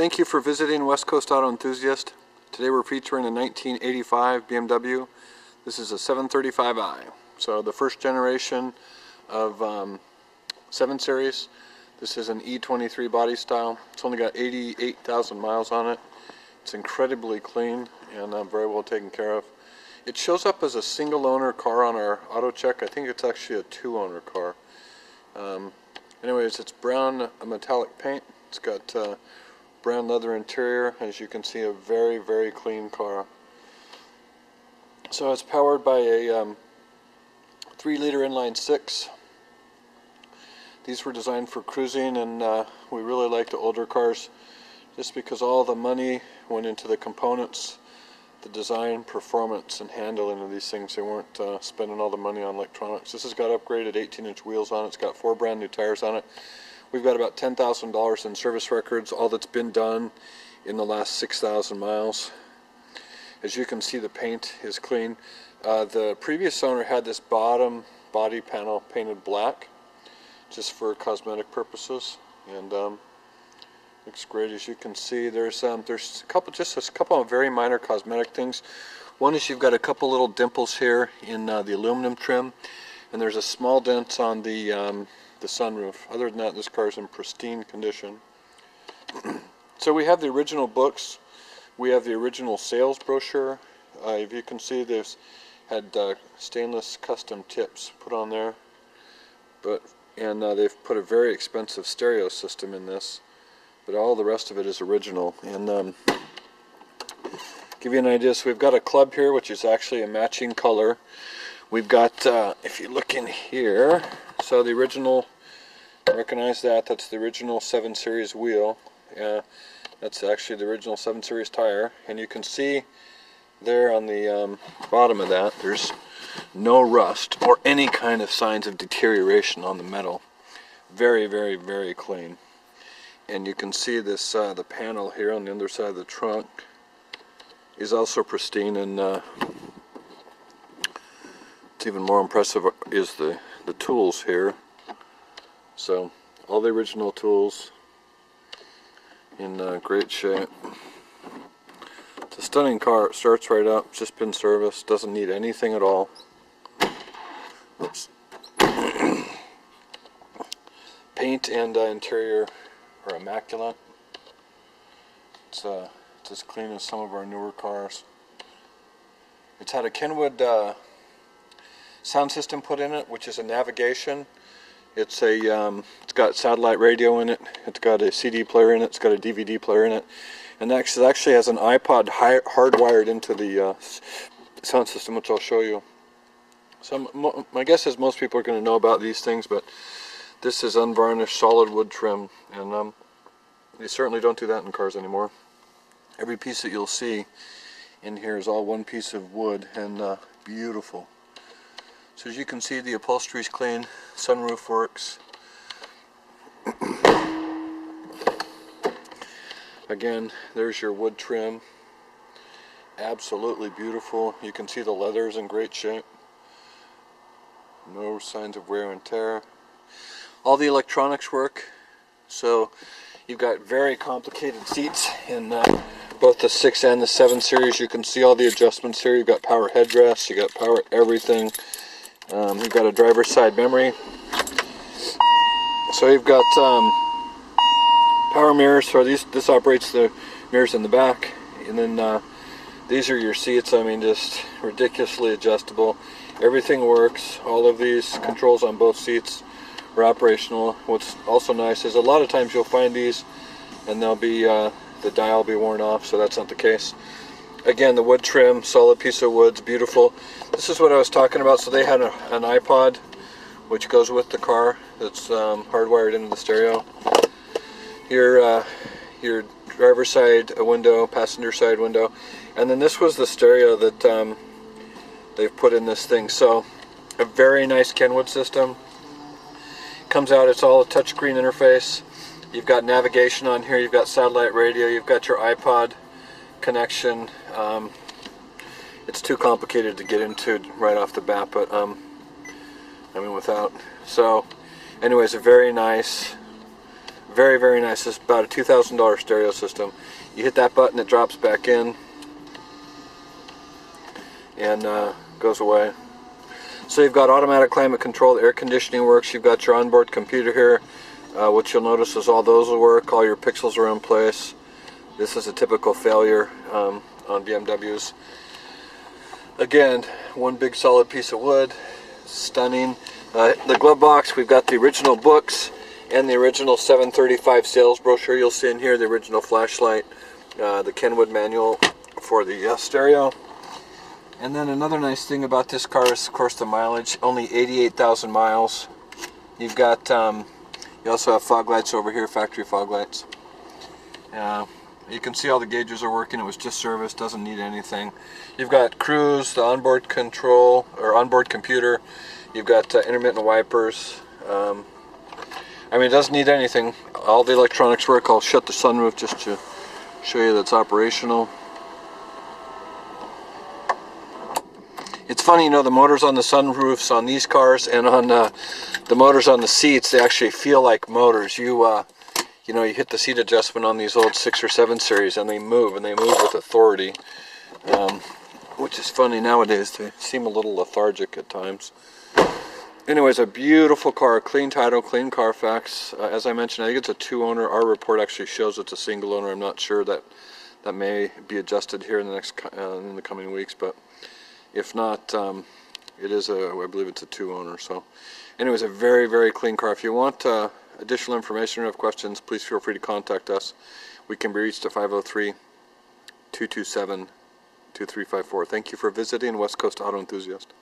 Thank you for visiting West Coast Auto Enthusiast. Today we're featuring a 1985 BMW. This is a 735i. So the first generation of 7 Series. This is an E23 body style. It's only got 88,000 miles on it. It's incredibly clean and very well taken care of. It shows up as a single owner car on our auto check. I think it's actually a 2-owner car. Anyways, it's brown metallic paint. It's got brown leather interior. As you can see, a very, very clean car. So it's powered by a 3-liter inline 6. These were designed for cruising, and we really like the older cars just because all the money went into the components, the design, performance, and handling of these things. They weren't spending all the money on electronics. This has got upgraded 18-inch wheels on it. It's got 4 brand new tires on it. We've got about $10,000 in service records, all that's been done in the last 6,000 miles. As you can see, the paint is clean. The previous owner had this bottom body panel painted black just for cosmetic purposes, and looks great. As you can see, there's a couple of very minor cosmetic things. One is you've got a couple little dimples here in the aluminum trim, and there's a small dent on the sunroof. Other than that, this car is in pristine condition. So we have the original books. We have the original sales brochure. If you can see, they've had stainless custom tips put on there, and they've put a very expensive stereo system in this, but all the rest of it is original. And give you an idea, so we've got a club here which is actually a matching color. We've got, if you look in here, so the original, recognize that, that's the original 7 Series wheel. That's actually the original 7 Series tire, and you can see there on the bottom of that, there's no rust or any kind of signs of deterioration on the metal. Very, very, very clean. And you can see this, the panel here on the underside of the trunk is also pristine, and it's even more impressive is the tools here. So all the original tools in great shape. It's a stunning car. It starts right up, just been serviced, doesn't need anything at all. Oops. Paint and interior are immaculate. It's as clean as some of our newer cars. It's had a Kenwood sound system put in it, which is a navigation. It's got satellite radio in it. It's got a CD player in it. It's got a DVD player in it, and actually has an iPod hardwired into the sound system, which I'll show you. So my guess is most people are going to know about these things, but this is unvarnished solid wood trim, and you certainly don't do that in cars anymore. Every piece that you'll see in here is all one piece of wood, and beautiful. So as you can see, the upholstery's clean, sunroof works. Again, there's your wood trim. Absolutely beautiful. You can see the leather's in great shape. No signs of wear and tear. All the electronics work. So you've got very complicated seats in both the 6 and the 7 Series. You can see all the adjustments here. You've got power headrests, you've got power everything. You've got a driver's side memory. So you've got power mirrors. So this operates the mirrors in the back, and then these are your seats. I mean, just ridiculously adjustable. Everything works. All of these controls on both seats are operational. What's also nice is a lot of times you'll find these, and they'll be the dial will be worn off. So that's not the case. Again, the wood trim, solid piece of wood, beautiful. This is what I was talking about. So they had an iPod, which goes with the car. That's hardwired into the stereo. Your driver's side window, passenger side window, and then this was the stereo that they've put in this thing. So a very nice Kenwood system. Comes out, it's all a touchscreen interface. You've got navigation on here. You've got satellite radio. You've got your iPod connection. It's too complicated to get into right off the bat, but I mean without. So anyways, a very nice Very, very nice. It's about a $2,000 stereo system. You hit that button, it drops back in and goes away. So you've got automatic climate control, the air conditioning works, you've got your onboard computer here. What you'll notice is all those will work, all your pixels are in place. This is a typical failure on BMWs. Again, one big solid piece of wood, stunning. The glove box, we've got the original books and the original 735 sales brochure you'll see in here, the original flashlight, the Kenwood manual for the stereo. And then another nice thing about this car is, of course, the mileage, only 88,000 miles. You've got, you also have fog lights over here, factory fog lights. You can see all the gauges are working, it was just serviced, doesn't need anything. You've got cruise, the onboard control, or onboard computer. You've got intermittent wipers. I mean, it doesn't need anything. All the electronics work. I'll shut the sunroof just to show you that it's operational. It's funny, you know, the motors on the sunroofs on these cars and on the motors on the seats, they actually feel like motors. You know, you hit the seat adjustment on these old 6 or 7 series and they move with authority, which is funny nowadays. They seem a little lethargic at times. Anyways, a beautiful car, clean title, clean Carfax. As I mentioned, I think it's a 2-owner. Our report actually shows it's a single owner. I'm not sure, that may be adjusted here in the coming weeks, but if not, it is I believe it's a 2-owner. So anyways, a very, very clean car. If you want additional information or have questions, please feel free to contact us. We can be reached at 503-227-2354. Thank you for visiting West Coast Auto Enthusiast.